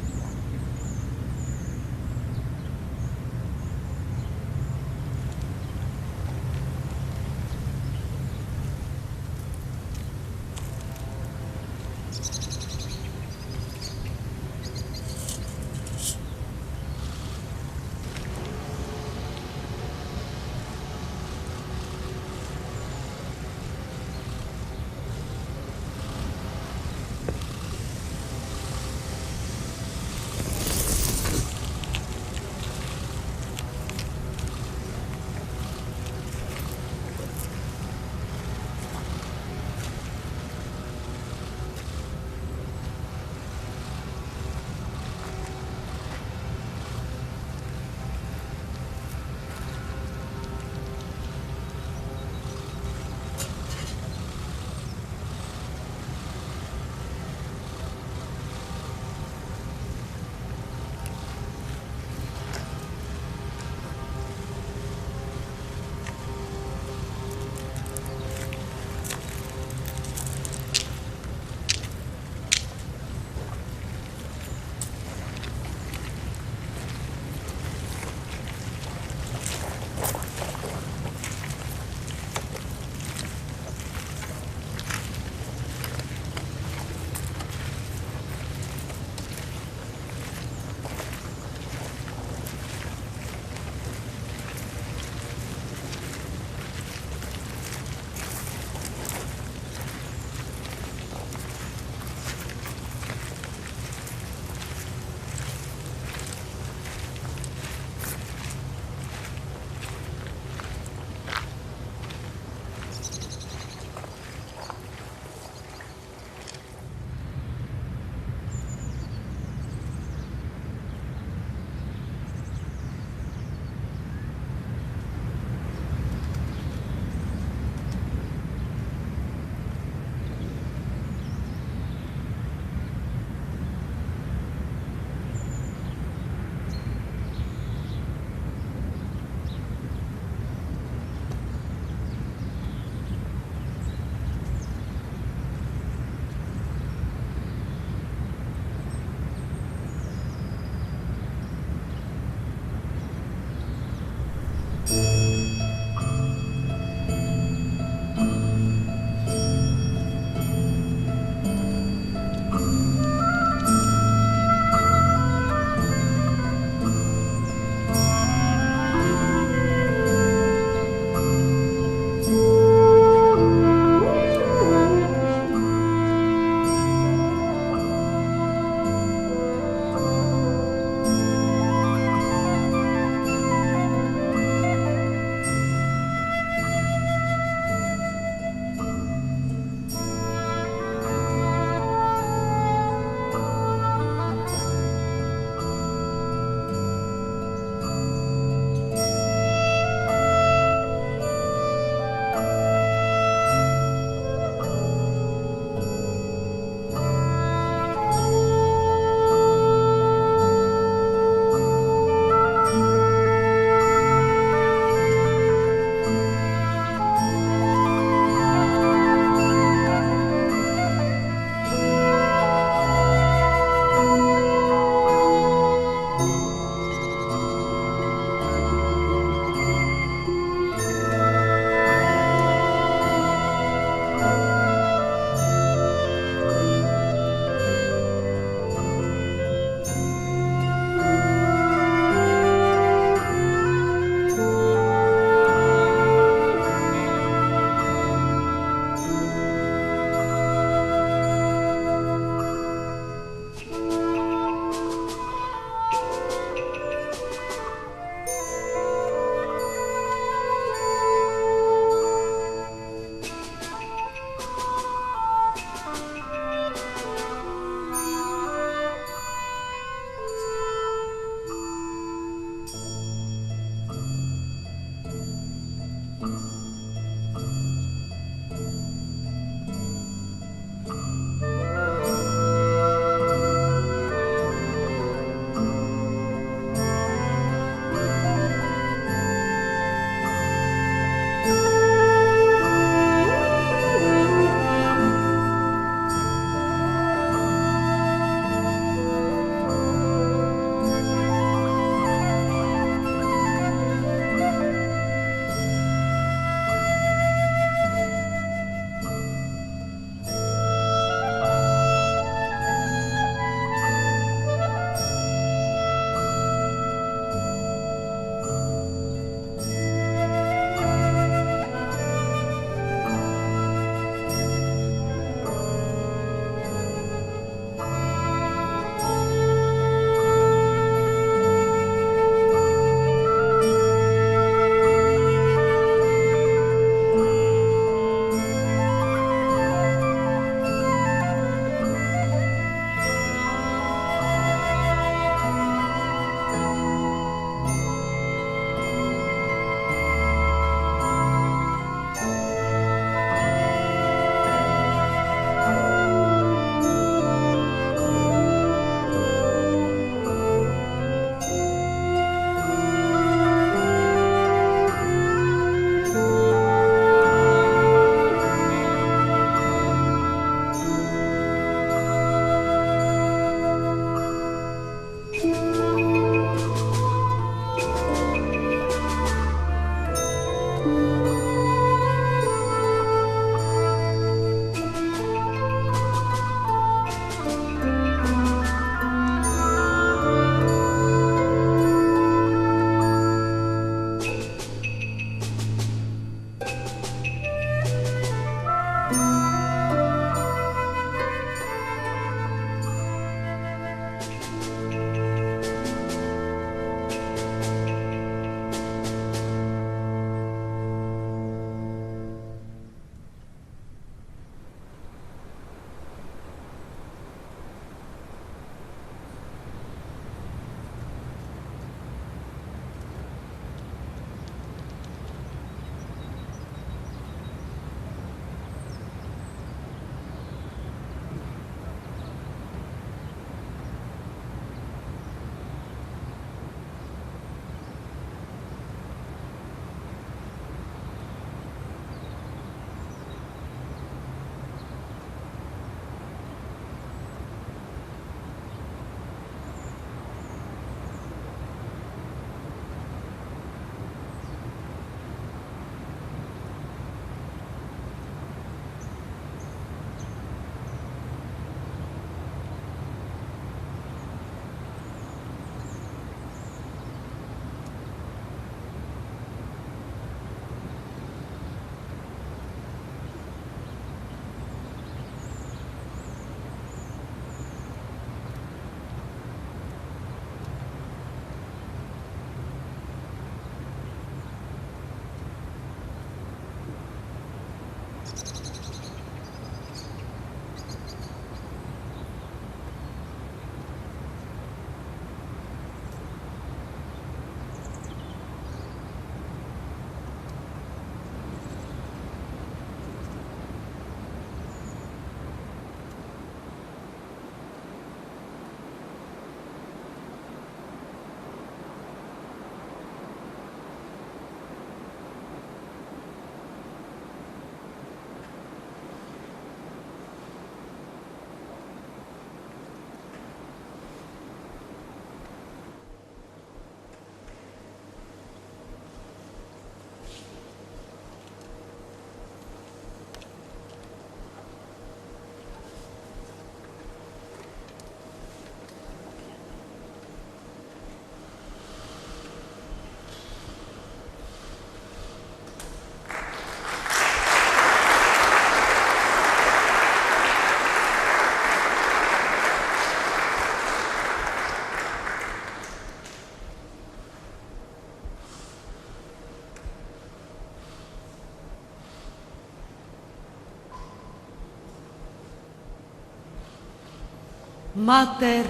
Μάτερ,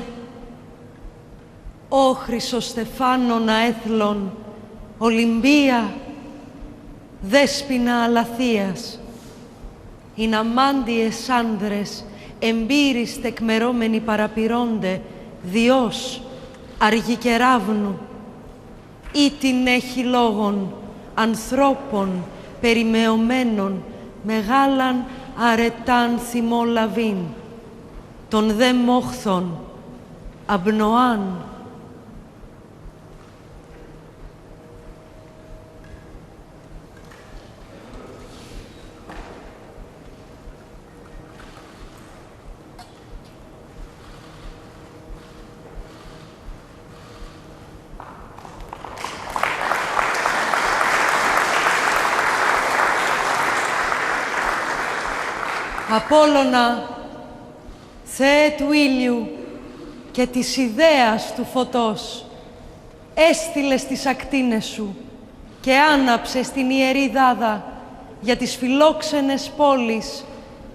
ο Χρυσοστεφάνων αέθλων, Ολυμπία, δέσποινα αλαθείας, ειν αμάντιες άνδρες, εμπείρις τεκμερώμενοι παραπηρώνται, Διός, αργικεράβνου, ή την έχει λόγων, ανθρώπων, περιμεωμένων, μεγάλαν αρετάν θυμό λαβήν, των δε μόχθων, απνοάν. Απόλλωνα, Θεέ του ήλιου και της ιδέας του φωτός, έστειλες τις ακτίνες σου και άναψες την ιερή δάδα για τις φιλόξενες πόλεις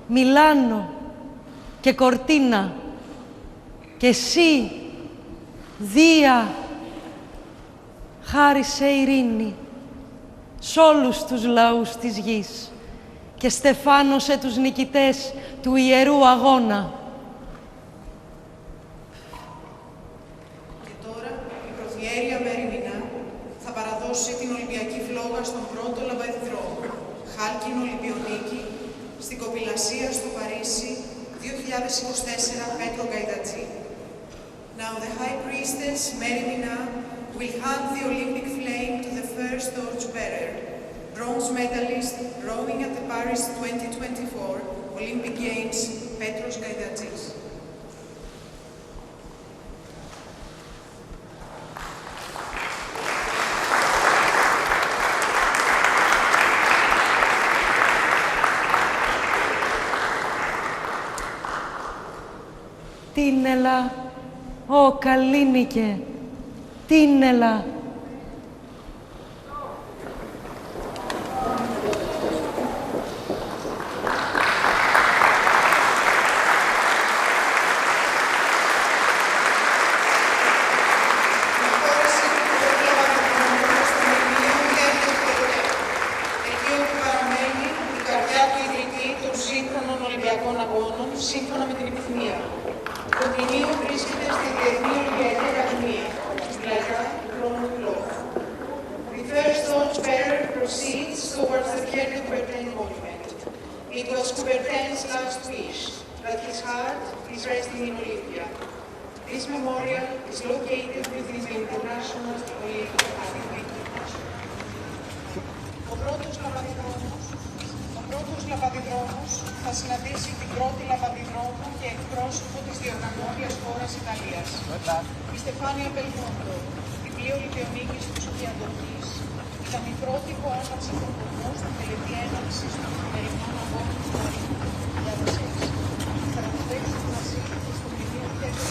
Μιλάνο και Κορτίνα, και εσύ, Δία, χάρισε ειρήνη σ' όλους τους λαούς της γης και στεφάνωσε τους νικητές του ιερού αγώνα. Και τώρα η Πρωθιέρεια Μεριμινά θα παραδώσει την Ολυμπιακή φλόγα στον πρώτο λαμπαδιδρόμο, χάλκινο Ολυμπιονίκη, στην Κοπηλασία στο Παρίσι, 2024, Πέτρο Γκαϊτατζή. Now the High Priestess Merimina will hand the Olympic flame to the first torchbearer, bronze medalist rowing at the Paris 2024 Olympic Games, Petros Gaidatsis. Τίνελα, ω Καλίνικε, τίνελα. Σύμφωνα με την επιθυμία. Το μνημείο βρίσκεται στη Διεθνή Ολυμπιακή Ακαδημία, στην πλαγιά του χρόνου του λόγου. The first torchbearer proceeds towards the Pierre de Coubertin monument. It was Coubertin's last wish that his heart is resting in Olympia. This memorial is located within the International Olympic Academy. Ο πρώτος λαμπαδιδρόμος θα συναντήσει την πρώτη λαμπαδιδρόμο και εκπρόσωπο της διοργανώντριας χώρας Ιταλίας. Η Στεφάνια Μπελμόντο, βιβλίο Ολυμπιονίκης του Σοφιαντορκής, ήταν η πρώτη που άναψε τον κορμό στην τελετή έναρξης των χειμερινών αγώνων του Παρίσι του 2006. Θα αναφέρει στην Βασίλη και στο μνημείο Τέχνη.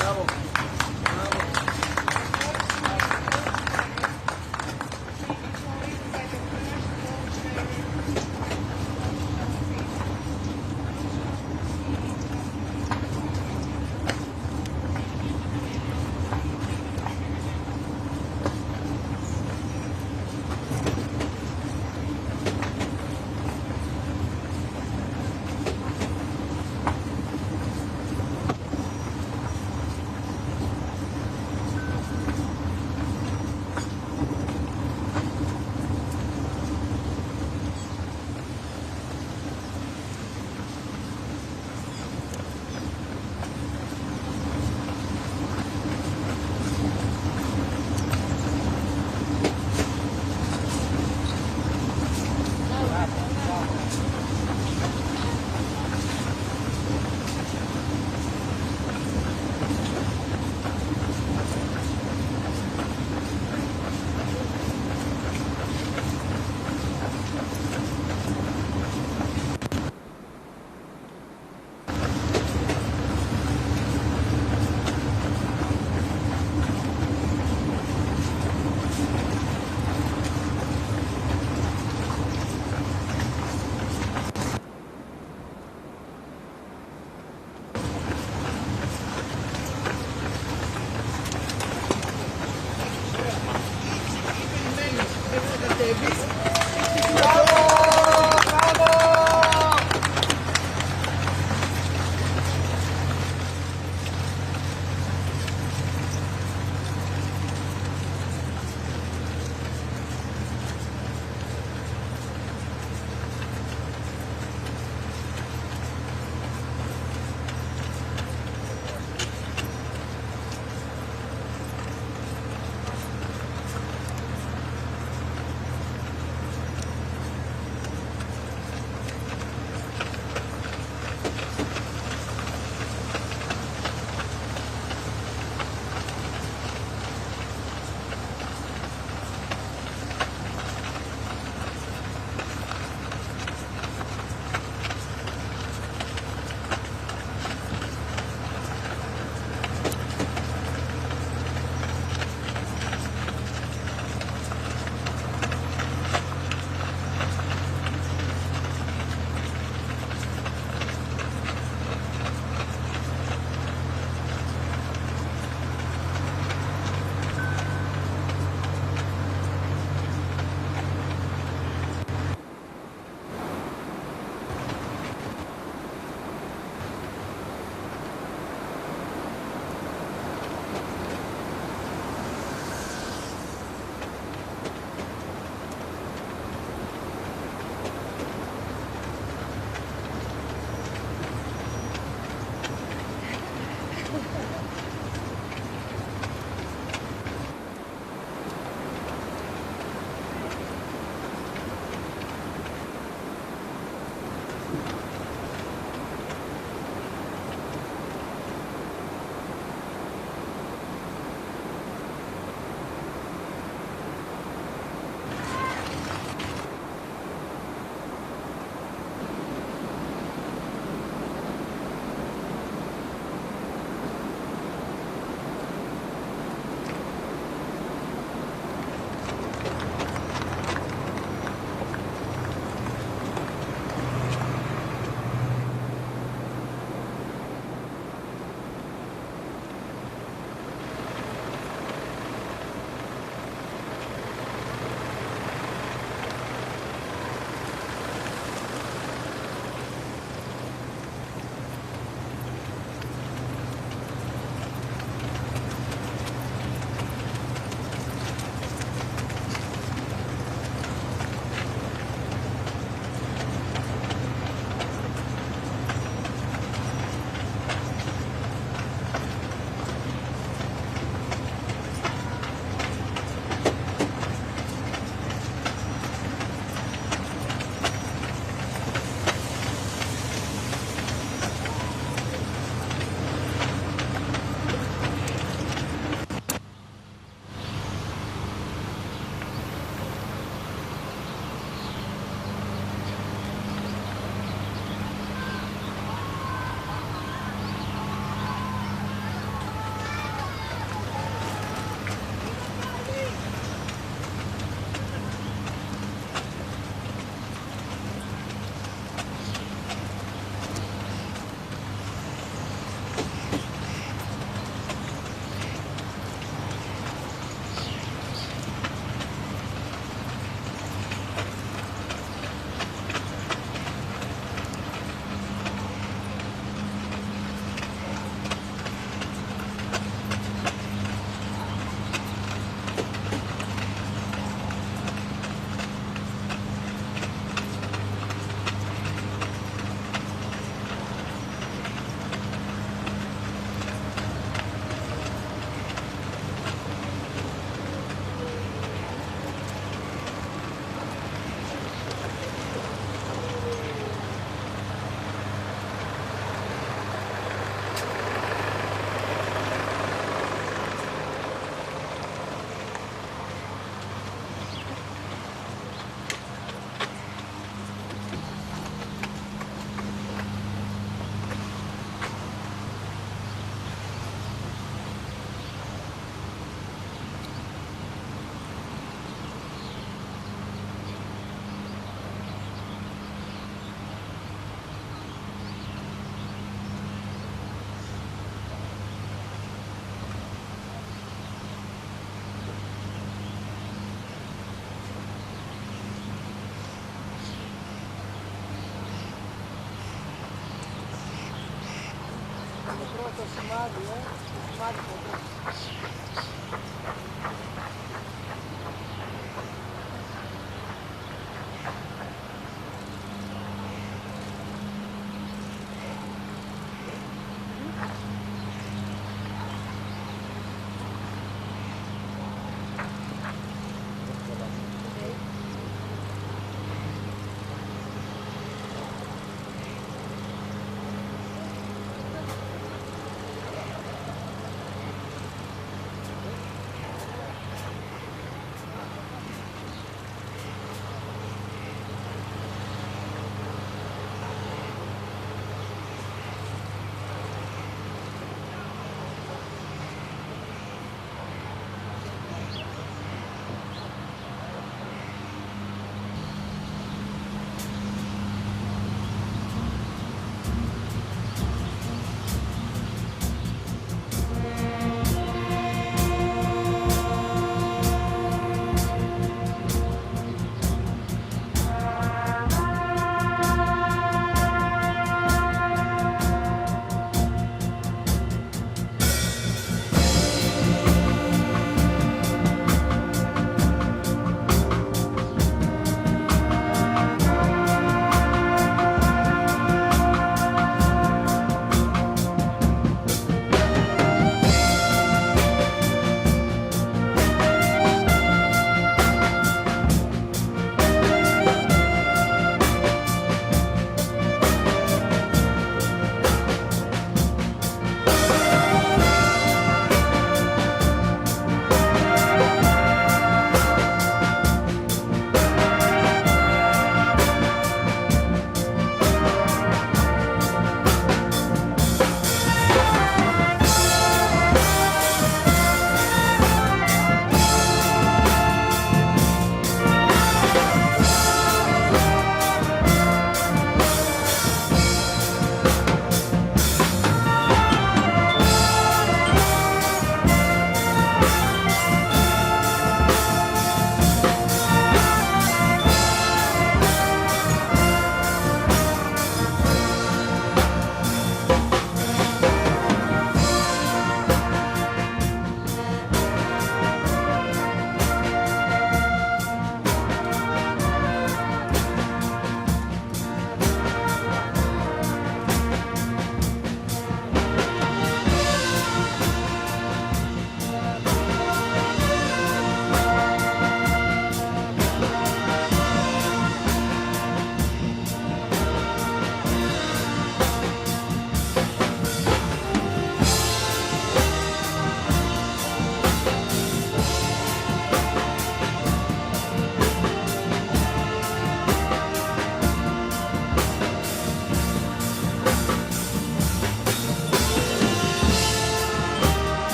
πρώτο σημάδι, το σημάδι φωτός.